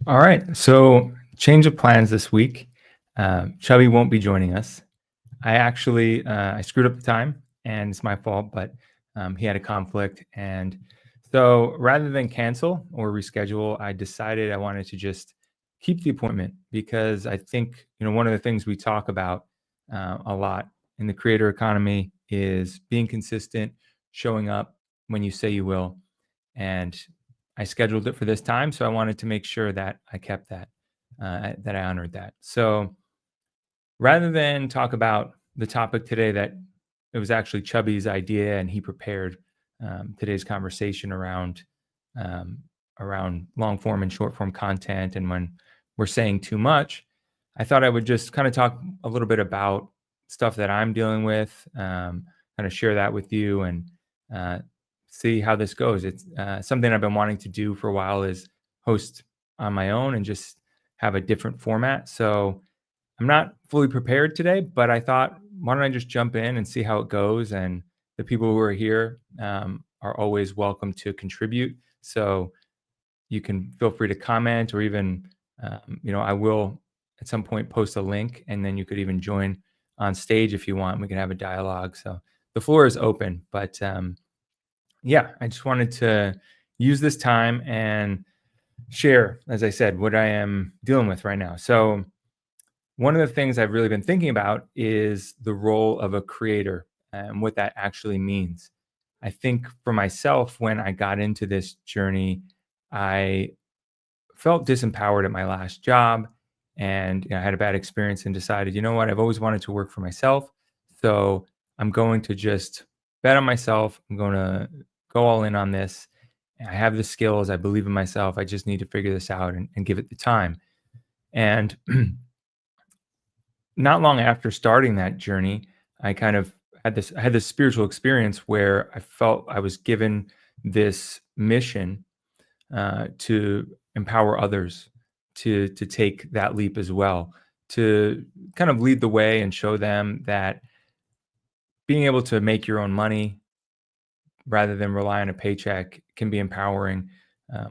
All right. So, change of plans this week. Chubby won't be joining us. I screwed up the time, and it's my fault. But he had a conflict, and so rather than cancel or reschedule, I decided I wanted to just keep the appointment because I think one of the things we talk about a lot in the creator economy is being consistent, showing up when you say you will, and I scheduled it for this time, so I wanted to make sure that I kept that, that I honored that. So rather than talk about the topic today, that it was actually Chubby's idea, and he prepared today's conversation um, around long form and short form content, and when we're saying too much, I thought I would just kind of talk a little bit about stuff that I'm dealing with, kind of share that with you, and uh, see how this goes. It's something I've been wanting to do for a while, is host on my own and just have a different format. So I'm not fully prepared today, but I thought, why don't I just jump in and see how it goes? And the people who are here are always welcome to contribute. So you can feel free to comment, or even, I will at some point post a link, and then you could even join on stage if you want. We can have a dialogue. So the floor is open. But yeah, I just wanted to use this time and share, as I said, what I am dealing with right now. So one of the things I've really been thinking about is the role of a creator and what that actually means. I think for myself, when I got into this journey, I felt disempowered at my last job, and I had a bad experience and decided, you know what, I've always wanted to work for myself. So I'm going to just bet on myself. I'm going to go all in on this. I have the skills. I believe in myself. I just need to figure this out and give it the time. And not long after starting that journey, I kind of I had this spiritual experience where I felt I was given this mission to empower others to take that leap as well, to kind of lead the way and show them that being able to make your own money rather than rely on a paycheck can be empowering.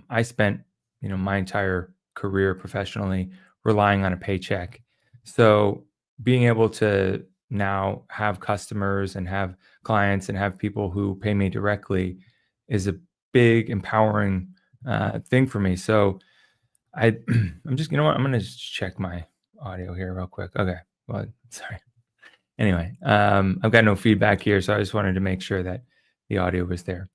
I spent, my entire career professionally relying on a paycheck. So being able to now have customers and have clients and have people who pay me directly is a big empowering thing for me. So I, I'm just, I'm going to just check my audio here real quick. Okay. Well, sorry. Anyway, I've got no feedback here, so I just wanted to make sure that the audio was there.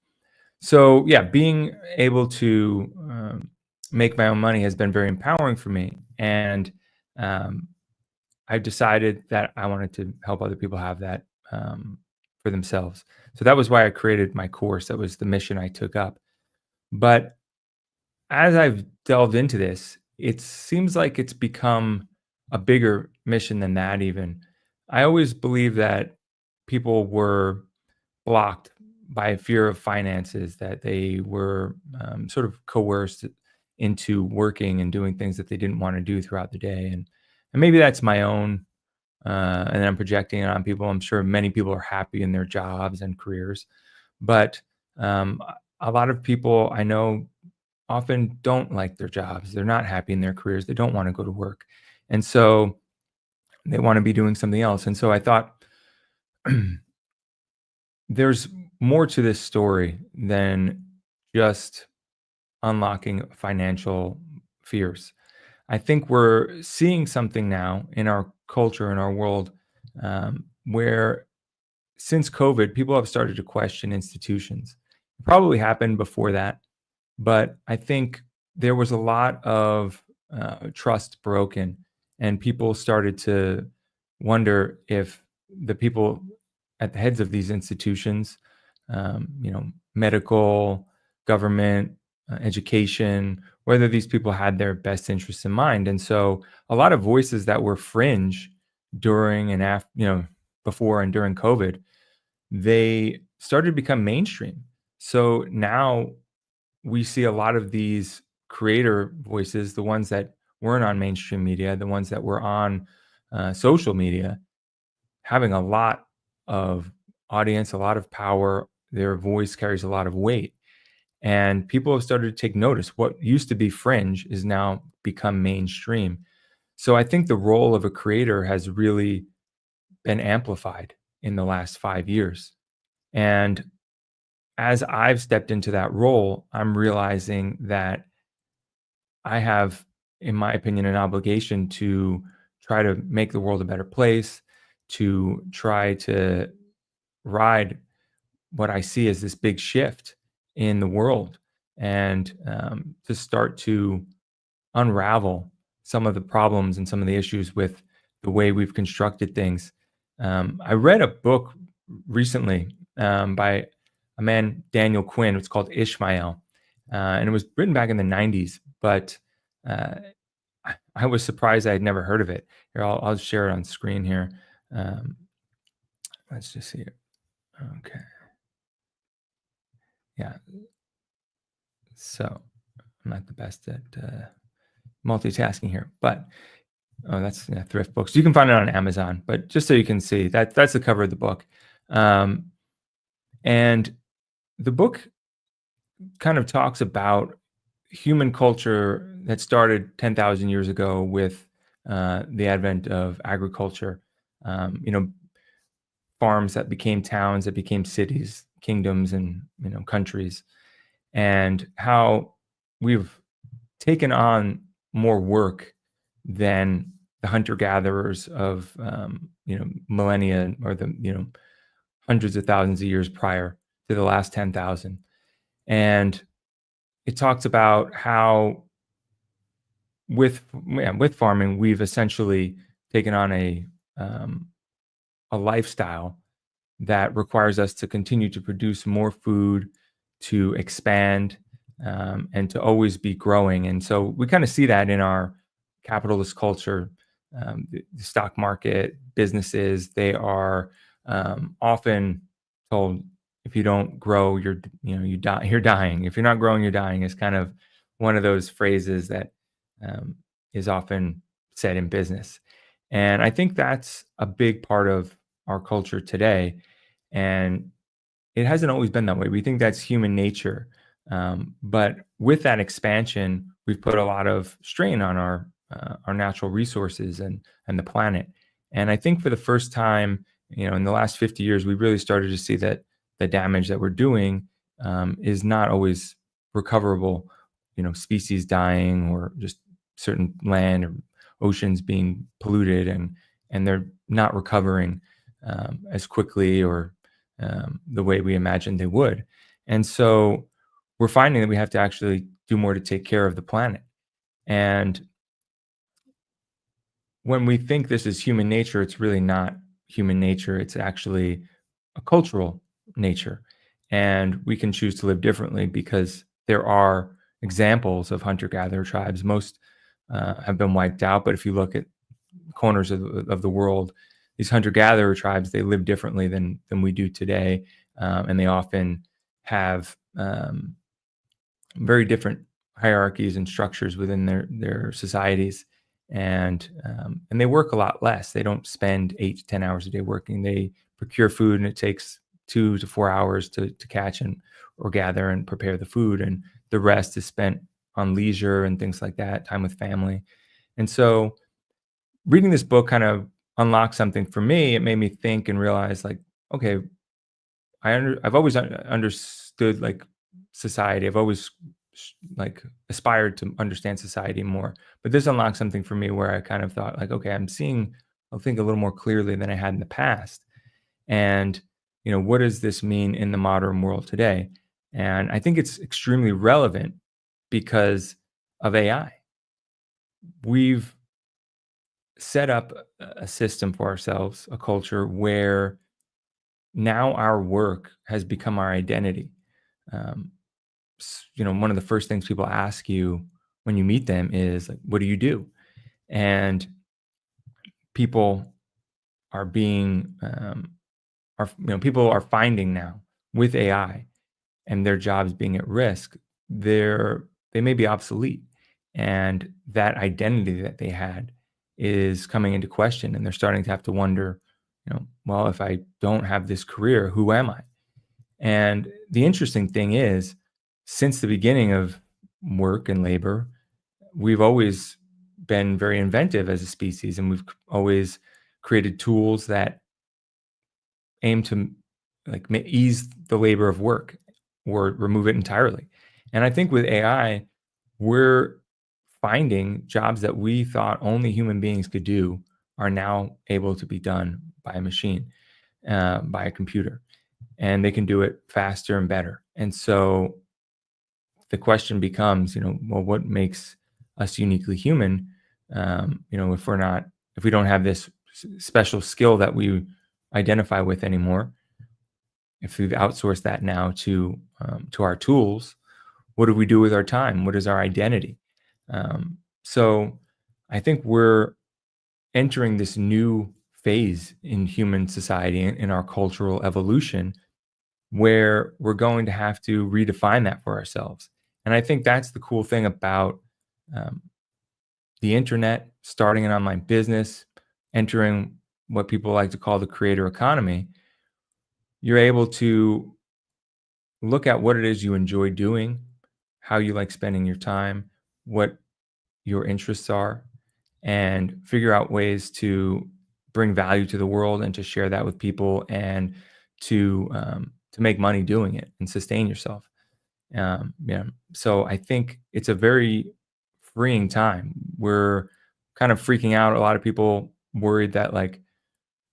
So yeah, being able to make my own money has been very empowering for me, and um, I've decided that I wanted to help other people have that for themselves. So that was why I created my course. That was the mission I took up. But as I've delved into this, it seems like it's become a bigger mission than that. Even I always believed that people were blocked by fear of finances, that they were sort of coerced into working and doing things that they didn't want to do throughout the day. And maybe that's my own, and I'm projecting it on people. I'm sure many people are happy in their jobs and careers, but a lot of people I know often don't like their jobs. They're not happy in their careers. They don't want to go to work. And so they want to be doing something else. And so I thought, there's more to this story than just unlocking financial fears. I think we're seeing something now in our culture, in our world, where since COVID, people have started to question institutions. It probably happened before that, but I think there was a lot of trust broken, and people started to wonder if the people at the heads of these institutions, medical, government, education, whether these people had their best interests in mind. And so a lot of voices that were fringe during and after, before and during COVID, they started to become mainstream. So now we see a lot of these creator voices, the ones that weren't on mainstream media, the ones that were on social media, having a lot of audience, a lot of power. Their voice carries a lot of weight. And people have started to take notice. What used to be fringe is now become mainstream. So I think the role of a creator has really been amplified in the last 5 years. And as I've stepped into that role, I'm realizing that I have, in my opinion, an obligation to try to make the world a better place, to try to ride what I see as this big shift in the world, and to start to unravel some of the problems and some of the issues with the way we've constructed things. I read a book recently by a man, Daniel Quinn. It's called Ishmael, and it was written back in the 90s, but uh, I was surprised I had never heard of it. Here, I'll share it on screen here. Um, let's just see it. Okay. Yeah. So I'm not the best at multitasking here, but oh, that's thrift books. You can find it on Amazon, but just so you can see that's the cover of the book. Um, and the book kind of talks about human culture that started 10,000 years ago with the advent of agriculture. You know, farms that became towns, that became cities, kingdoms, and countries, and how we've taken on more work than the hunter gatherers of millennia, or the hundreds of thousands of years prior to the last 10,000. And it talks about how with farming we've essentially taken on a lifestyle that requires us to continue to produce more food, to expand, and to always be growing. And so we kind of see that in our capitalist culture. The stock market, businesses, they are often told, if you don't grow, you die. You're dying. If you're not growing, you're dying. Is kind of one of those phrases that is often said in business. And I think that's a big part of our culture today. And it hasn't always been that way. We think that's human nature. But with that expansion, we've put a lot of strain on our natural resources and the planet. And I think for the first time, in the last 50 years, we really started to see that the damage that we're doing is not always recoverable. Species dying, or just certain land or oceans being polluted, and they're not recovering as quickly, or the way we imagined they would. And so we're finding that we have to actually do more to take care of the planet. And when we think this is human nature, it's really not human nature. It's actually a cultural nature. And we can choose to live differently because there are examples of hunter gatherer tribes. Most have been wiped out. But if you look at corners of the world, these hunter-gatherer tribes, they live differently than we do today, and they often have very different hierarchies and structures within their societies, and they work a lot less. They don't spend 8 to 10 hours a day working. They procure food, and it takes 2 to 4 hours to catch and or gather and prepare the food, and the rest is spent on leisure and things like that, time with family. And so reading this book kind of unlocked something for me. It made me think and realize, like, okay, I've always understood, like, society. I've always like aspired to understand society more. But this unlocked something for me where I kind of thought, like, okay, I think a little more clearly than I had in the past. And what does this mean in the modern world today? And I think it's extremely relevant because of AI. We've set up a system for ourselves, a culture where now our work has become our identity. Um, one of the first things people ask you when you meet them is, like, "What do you do?" And people are being, people are finding now with AI and their jobs being at risk, they may be obsolete, and that identity that they had is coming into question, and they're starting to have to wonder, well, if I don't have this career, who am I? And the interesting thing is, since the beginning of work and labor, we've always been very inventive as a species, and we've always created tools that aim to like ease the labor of work or remove it entirely. And I think with AI, we're finding jobs that we thought only human beings could do are now able to be done by a machine, by a computer, and they can do it faster and better. And so the question becomes, well, what makes us uniquely human? If we don't have this special skill that we identify with anymore, if we've outsourced that now to our tools, what do we do with our time? What is our identity? So I think we're entering this new phase in human society, in our cultural evolution, where we're going to have to redefine that for ourselves. And I think that's the cool thing about um, the internet, starting an online business, entering what people like to call the creator economy. You're able to look at what it is you enjoy doing, how you like spending your time, what your interests are, and figure out ways to bring value to the world and to share that with people, and to make money doing it and sustain yourself. Yeah. So I think it's a very freeing time. We're kind of freaking out. A lot of people worried that like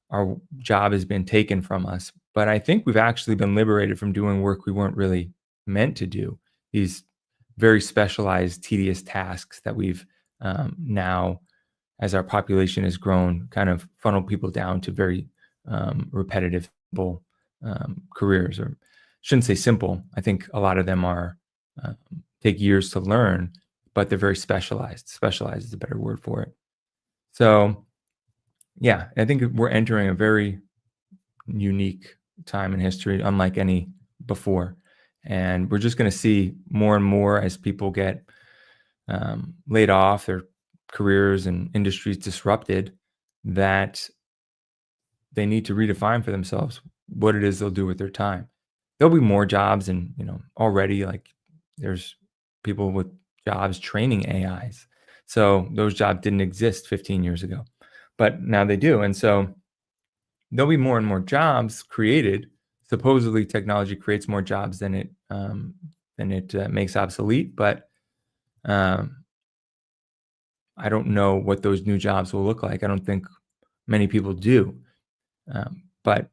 our job has been taken from us. But I think we've actually been liberated from doing work we weren't really meant to do. These very specialized, tedious tasks that we've now, as our population has grown, kind of funnel people down to very repetitive, simple careers. Or shouldn't say simple. I think a lot of them are uh, take years to learn, but they're very specialized. Specialized is a better word for it. So yeah, I think we're entering a very unique time in history, unlike any before. And we're just going to see more and more as people get laid off, their careers and industries disrupted, that they need to redefine for themselves what it is they'll do with their time. There'll be more jobs, and already like there's people with jobs training AIs. So those jobs didn't exist 15 years ago, but now they do. And so there'll be more and more jobs created. Supposedly, technology creates more jobs than it makes obsolete. But um, I don't know what those new jobs will look like. I don't think many people do. But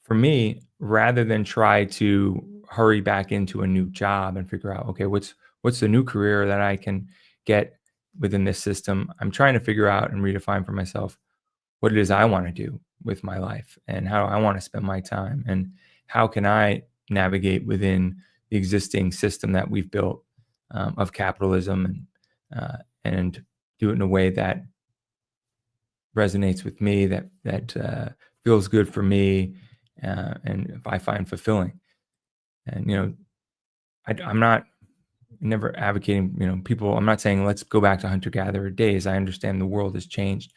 for me, rather than try to hurry back into a new job and figure out, okay, what's the new career that I can get within this system, I'm trying to figure out and redefine for myself what it is I want to do with my life and how I want to spend my time, and how can I navigate within the existing system that we've built of capitalism, and do it in a way that resonates with me, that feels good for me, and if I find fulfilling. And I'm not never advocating, people. I'm not saying let's go back to hunter gatherer days. I understand the world has changed,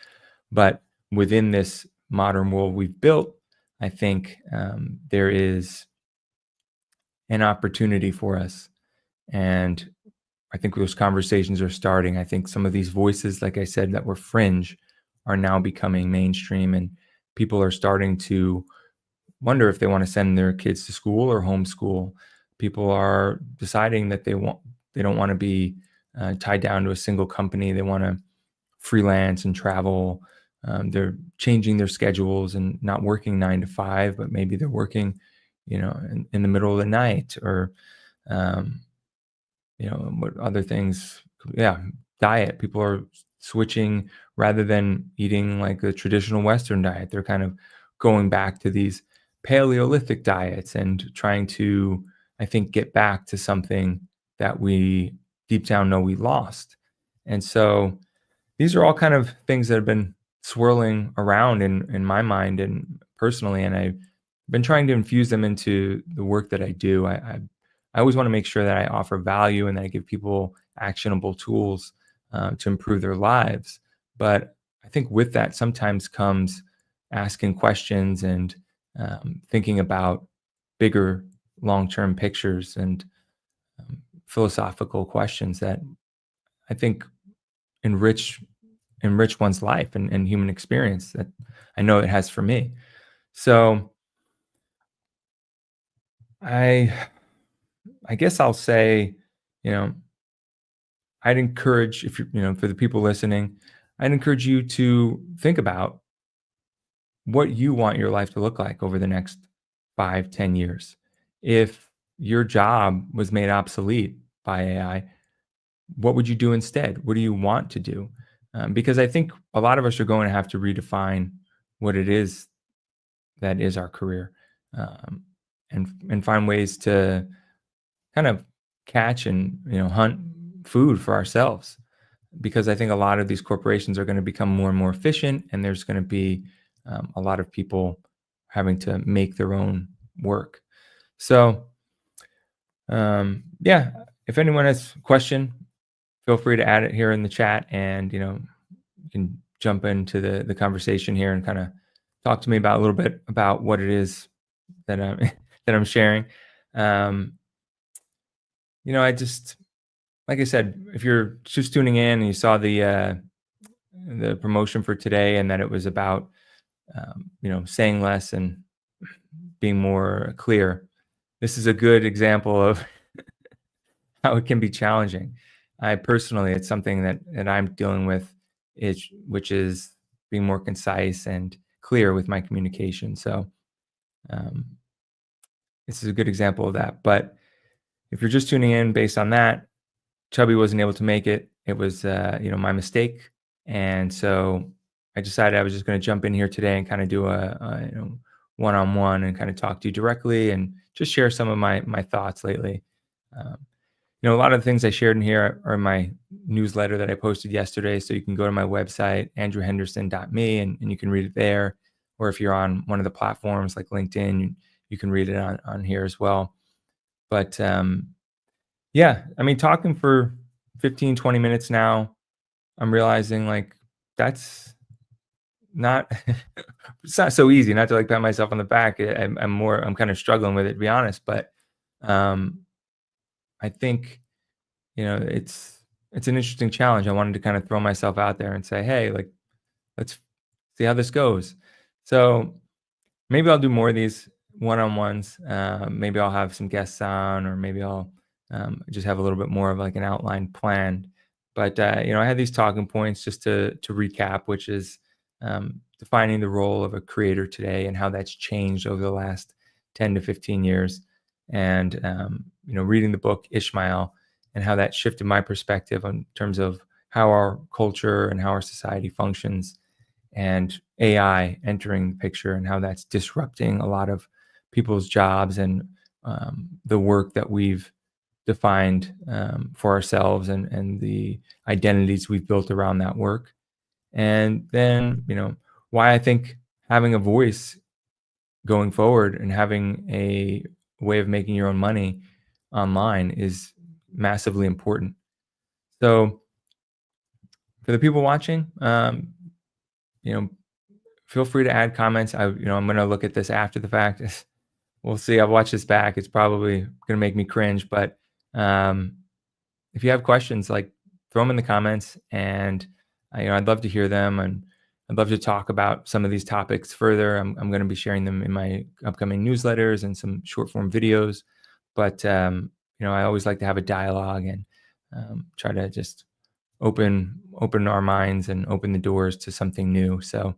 but within this modern world we've built, I think there is an opportunity for us. And I think those conversations are starting. I think some of these voices, like I said, that were fringe, are now becoming mainstream, and people are starting to wonder if they want to send their kids to school or homeschool. People are deciding that they don't want to be tied down to a single company. They want to freelance and travel. They're changing their schedules and not working 9 to 5, but maybe they're working, in the middle of the night, or um, what other things. Yeah, diet. People are switching, rather than eating like a traditional Western diet. They're kind of going back to these Paleolithic diets and trying to, I think, get back to something that we deep down know we lost. And so these are all kind of things that have been swirling around in my mind and personally, and I've been trying to infuse them into the work that I do. I always want to make sure that I offer value and that I give people actionable tools to improve their lives. But I think with that sometimes comes asking questions and thinking about bigger long term pictures. And philosophical questions that I think enrich one's life and human experience that I know it has for me. So I I guess I'll say, you know, I'd encourage if for the people listening, I'd encourage you to think about what you want your life to look like over the next 5, 10 years. If your job was made obsolete by AI, what would you do instead? What do you want to do? Because I think a lot of us are going to have to redefine what it is that is our career, um, and find ways to kind of catch and hunt food for ourselves. Because I think a lot of these corporations are going to become more and more efficient, and there's going to be a lot of people having to make their own work. So, yeah, if anyone has a question, feel free to add it here in the chat, and you can jump into the conversation here and kind of talk to me about a little bit about what it is that I'm that I'm sharing. Um, I just like I said, if you're just tuning in and you saw the promotion for today and that it was about saying less and being more clear, this is a good example of how it can be challenging. I personally, it's something that I'm dealing with, which is being more concise and clear with my communication. So um, this is a good example of that. But if you're just tuning in based on that, Chubby wasn't able to make it. It was my mistake, and so I decided I was just going to jump in here today and kind of do a one-on-one and kind of talk to you directly and just share some of my thoughts lately. Um, a lot of the things I shared in here are in my newsletter that I posted yesterday. So you can go to my website, andrewhenderson.me, and you can read it there. Or if you're on one of the platforms like LinkedIn, you can read it on here as well. But yeah, I mean, talking for 15, 20 minutes now, I'm realizing like that's not, it's not so easy, not to like pat myself on the back. I'm kind of struggling with it, to be honest. But um, I think it's an interesting challenge. I wanted to kind of throw myself out there and say, hey, like let's see how this goes. So maybe I'll do more of these one-on-ones. Maybe I'll have some guests on, or maybe I'll just have a little bit more of like an outline planned. But I had these talking points just to recap, which is defining the role of a creator today and how that's changed over the last 10 to 15 years, and reading the book Ishmael and how that shifted my perspective in terms of how our culture and how our society functions, and AI entering the picture and how that's disrupting a lot of people's jobs and the work that we've defined for ourselves, and the identities we've built around that work. And then, why I think having a voice going forward and having a way of making your own money online is massively important. So for the people watching, you know, feel free to add comments. I'm going to look at this after the fact. We'll see. I'll watch this back. It's probably going to make me cringe, but um, if you have questions, like throw them in the comments, and I'd love to hear them, and I'd love to talk about some of these topics further. I'm going to be sharing them in my upcoming newsletters and some short form videos, but I always like to have a dialogue and try to just open our minds and open the doors to something new. So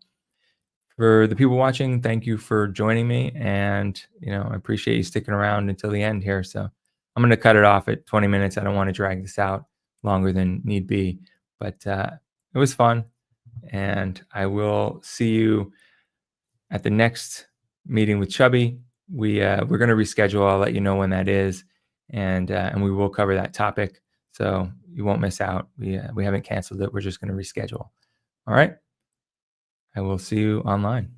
for the people watching, thank you for joining me, and I appreciate you sticking around until the end here. So I'm going to cut it off at 20 minutes. I don't want to drag this out longer than need be, but it was fun, and I will see you at the next meeting with Chubby. We're going to reschedule. I'll let you know when that is, and we will cover that topic, so you won't miss out. We haven't canceled it. We're just going to reschedule. All right. I will see you online.